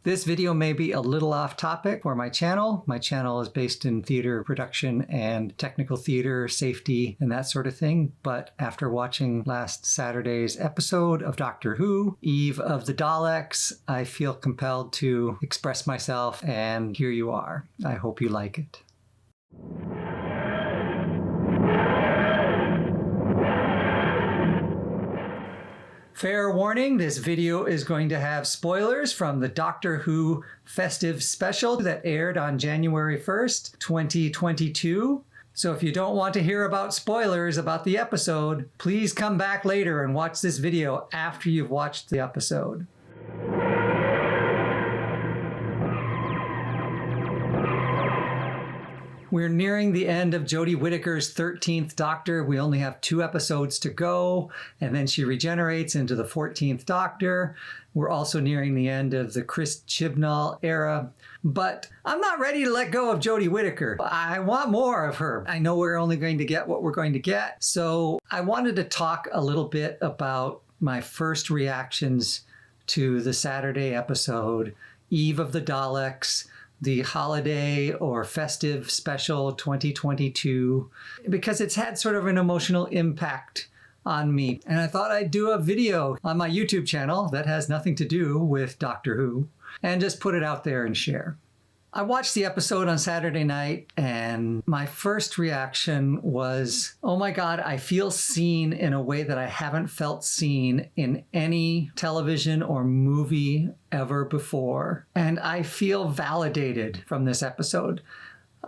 This video may be a little off topic for my channel. My channel is based in theater production and technical theater, safety, and that sort of thing. But after watching last Saturday's episode of Doctor Who, Eve of the Daleks, I feel compelled to express myself, and here you are. I hope you like it. Fair warning, this video is going to have spoilers from the Doctor Who festive special that aired on January 1st, 2022. So if you don't want to hear about spoilers about the episode, please come back later and watch this video after you've watched the episode. We're nearing the end of Jodie Whittaker's 13th Doctor. We only have 2 episodes to go, and then she regenerates into the 14th Doctor. We're also nearing the end of the Chris Chibnall era, but I'm not ready to let go of Jodie Whittaker. I want more of her. I know we're only going to get what we're going to get, so I wanted to talk a little bit about my first reactions to the Saturday episode, Eve of the Daleks, the holiday or festive special 2022, because it's had sort of an emotional impact on me. And I thought I'd do a video on my YouTube channel that has nothing to do with Doctor Who and just put it out there and share. I watched the episode on Saturday night, and my first reaction was, oh my God, I feel seen in a way that I haven't felt seen in any television or movie ever before. And I feel validated from this episode.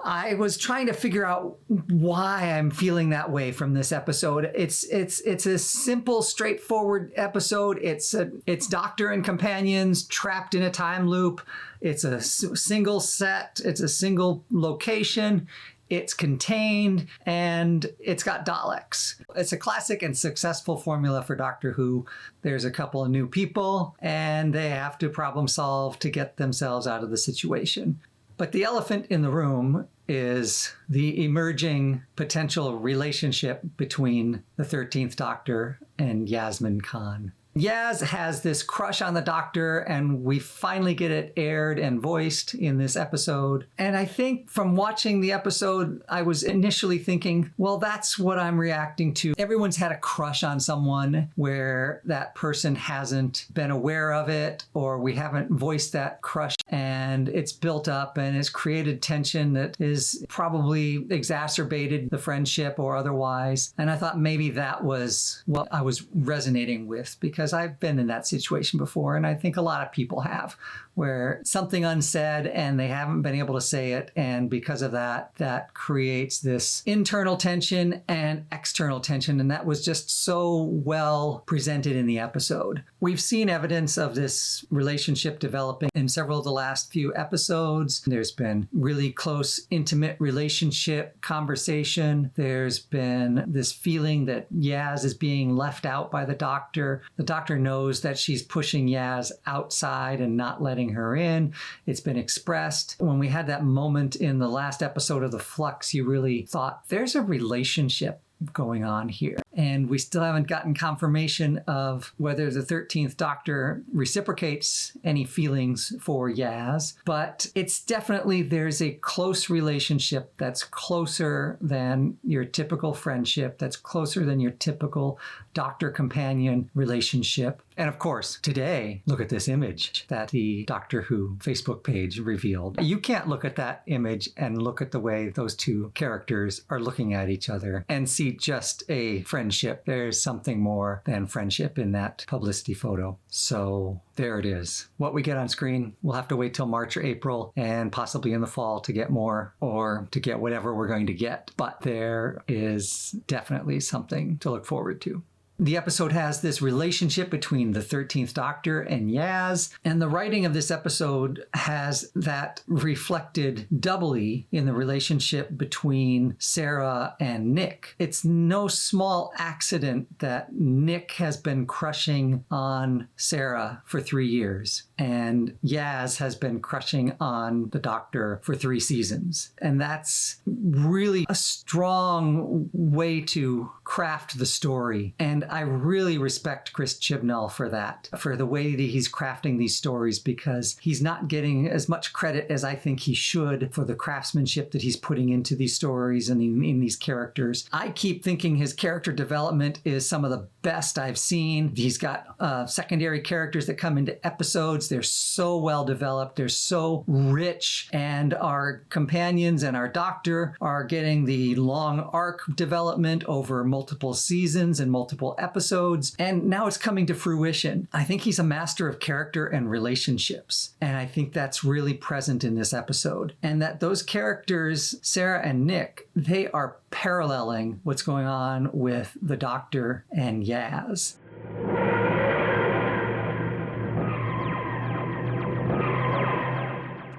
I was trying to figure out why I'm feeling that way from this episode. It's a simple, straightforward episode. It's Doctor and companions trapped in a time loop. It's a single set. It's a single location. It's contained, and it's got Daleks. It's a classic and successful formula for Doctor Who. There's a couple of new people, and they have to problem solve to get themselves out of the situation. But the elephant in the room is the emerging potential relationship between the 13th Doctor and Yasmin Khan. Yaz has this crush on the Doctor, and we finally get it aired and voiced in this episode. And I think from watching the episode, I was initially thinking, well, that's what I'm reacting to. Everyone's had a crush on someone where that person hasn't been aware of it, or we haven't voiced that crush, and it's built up and it's created tension that is probably exacerbated the friendship or otherwise. And I thought maybe that was what I was resonating with, because I've been in that situation before, and I think a lot of people have, where something unsaid and they haven't been able to say it, and because of that, that creates this internal tension and external tension, and that was just so well presented in the episode. We've seen evidence of this relationship developing in several of the last few episodes. There's been really close, intimate relationship conversation. There's been this feeling that Yaz is being left out by the Doctor. The Doctor knows that she's pushing Yaz outside and not letting her in. It's been expressed. When we had that moment in the last episode of The Flux, you really thought there's a relationship going on here. And we still haven't gotten confirmation of whether the 13th Doctor reciprocates any feelings for Yaz, but it's definitely, there's a close relationship that's closer than your typical friendship, that's closer than your typical Doctor-companion relationship. And of course, today, look at this image that the Doctor Who Facebook page revealed. You can't look at that image and look at the way those two characters are looking at each other and see just a friendship. There's something more than friendship in that publicity photo. So there it is. What we get on screen, we'll have to wait till March or April and possibly in the fall to get more, or to get whatever we're going to get. But there is definitely something to look forward to. The episode has this relationship between the 13th Doctor and Yaz, and the writing of this episode has that reflected doubly in the relationship between Sarah and Nick. It's no small accident that Nick has been crushing on Sarah for 3 years. And Yaz has been crushing on the Doctor for 3 seasons. And that's really a strong way to craft the story. And I really respect Chris Chibnall for that, for the way that he's crafting these stories, because he's not getting as much credit as I think he should for the craftsmanship that he's putting into these stories and in these characters. I keep thinking his character development is some of the best I've seen. He's got secondary characters that come into episodes. They're so well developed. They're so rich. And our companions and our Doctor are getting the long arc development over multiple seasons and multiple episodes. And now it's coming to fruition. I think he's a master of character and relationships. And I think that's really present in this episode. And that those characters, Sarah and Nick, they are paralleling what's going on with the Doctor and Yaz.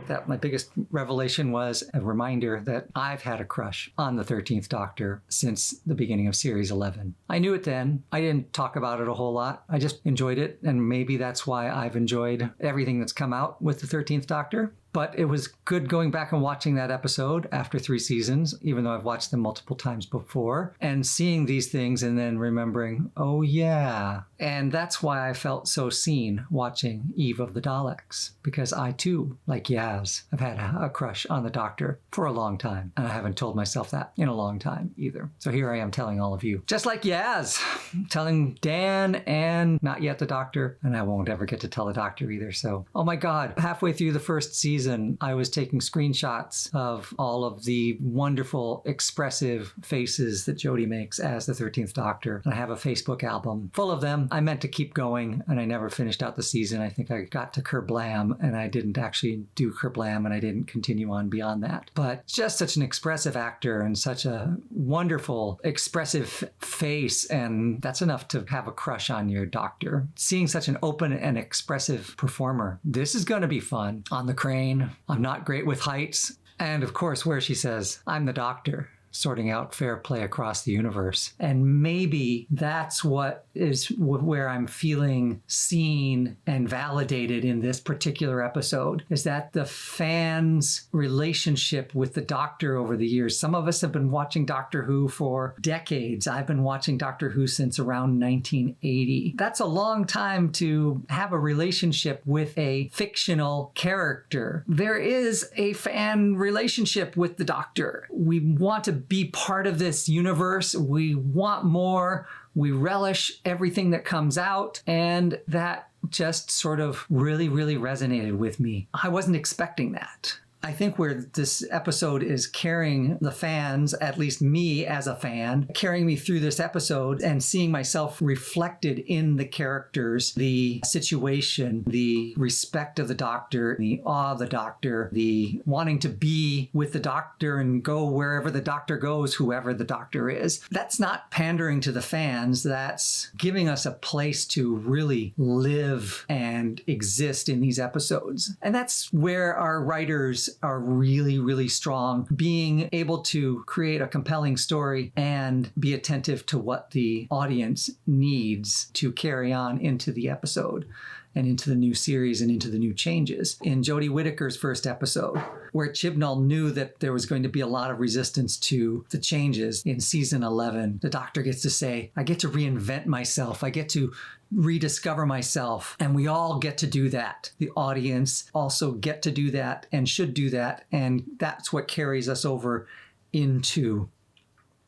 That my biggest revelation was a reminder that I've had a crush on the 13th Doctor since the beginning of Series 11. I knew it then. I didn't talk about it a whole lot. I just enjoyed it, and maybe that's why I've enjoyed everything that's come out with the 13th Doctor. But it was good going back and watching that episode after 3 seasons, even though I've watched them multiple times before, and seeing these things and then remembering, oh yeah. And that's why I felt so seen watching Eve of the Daleks, because I too, like Yaz, have had a crush on the Doctor for a long time. And I haven't told myself that in a long time either. So here I am telling all of you, just like Yaz, telling Dan and not yet the Doctor, and I won't ever get to tell the Doctor either. So, oh my God, halfway through the first season, I was taking screenshots of all of the wonderful, expressive faces that Jodie makes as the 13th Doctor. And I have a Facebook album full of them. I meant to keep going, and I never finished out the season. I think I got to Kerblam, and I didn't actually do Kerblam, and I didn't continue on beyond that. But just such an expressive actor and such a wonderful, expressive face, and that's enough to have a crush on your Doctor. Seeing such an open and expressive performer. This is going to be fun. On the crane. I'm not great with heights. And of course, where she says, I'm the Doctor, sorting out fair play across the universe. And maybe that's what is where I'm feeling seen and validated in this particular episode, is that the fans' relationship with the Doctor over the years. Some of us have been watching Doctor Who for decades. I've been watching Doctor Who since around 1980. That's a long time to have a relationship with a fictional character. There is a fan relationship with the Doctor. We want to be part of this universe. We want more. We relish everything that comes out. And that just sort of really, really resonated with me. I wasn't expecting that. I think where this episode is carrying the fans, at least me as a fan, carrying me through this episode and seeing myself reflected in the characters, the situation, the respect of the Doctor, the awe of the Doctor, the wanting to be with the Doctor and go wherever the Doctor goes, whoever the Doctor is. That's not pandering to the fans. That's giving us a place to really live and exist in these episodes. And that's where our writers are really, really strong, being able to create a compelling story and be attentive to what the audience needs to carry on into the episode and into the new series and into the new changes. In Jodie Whittaker's first episode, where Chibnall knew that there was going to be a lot of resistance to the changes in season 11, the Doctor gets to say, I get to reinvent myself. I get to rediscover myself. And we all get to do that. The audience also get to do that and should do that. And that's what carries us over into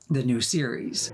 the new series.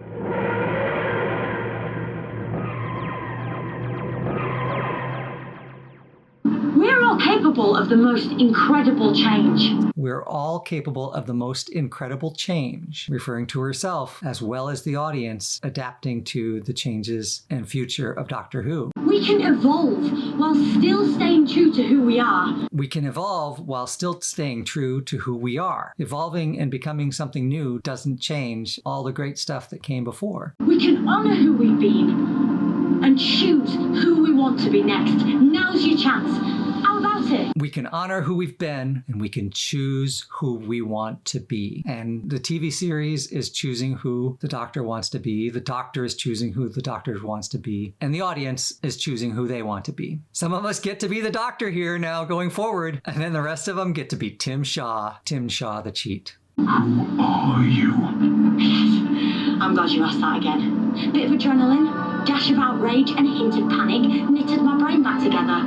We're all capable of the most incredible change. We're all capable of the most incredible change, referring to herself as well as the audience adapting to the changes and future of Doctor Who. We can evolve while still staying true to who we are. We can evolve while still staying true to who we are. Evolving and becoming something new doesn't change all the great stuff that came before. We can honor who we've been and choose who we want to be next. Now's your chance. How about party. We can honor who we've been, and we can choose who we want to be. And the TV series is choosing who the Doctor wants to be. The Doctor is choosing who the Doctor wants to be. And the audience is choosing who they want to be. Some of us get to be the Doctor here now going forward, and then the rest of them get to be Tim Shaw the cheat. Who are you? Yes, I'm glad you asked that again. Bit of adrenaline, dash of outrage, and a hint of panic knitted my brain back together.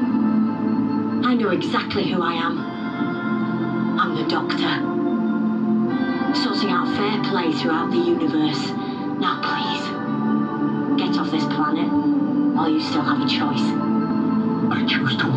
I know exactly who I am. I'm the Doctor. Sorting out fair play throughout the universe. Now please, get off this planet while you still have a choice. I choose to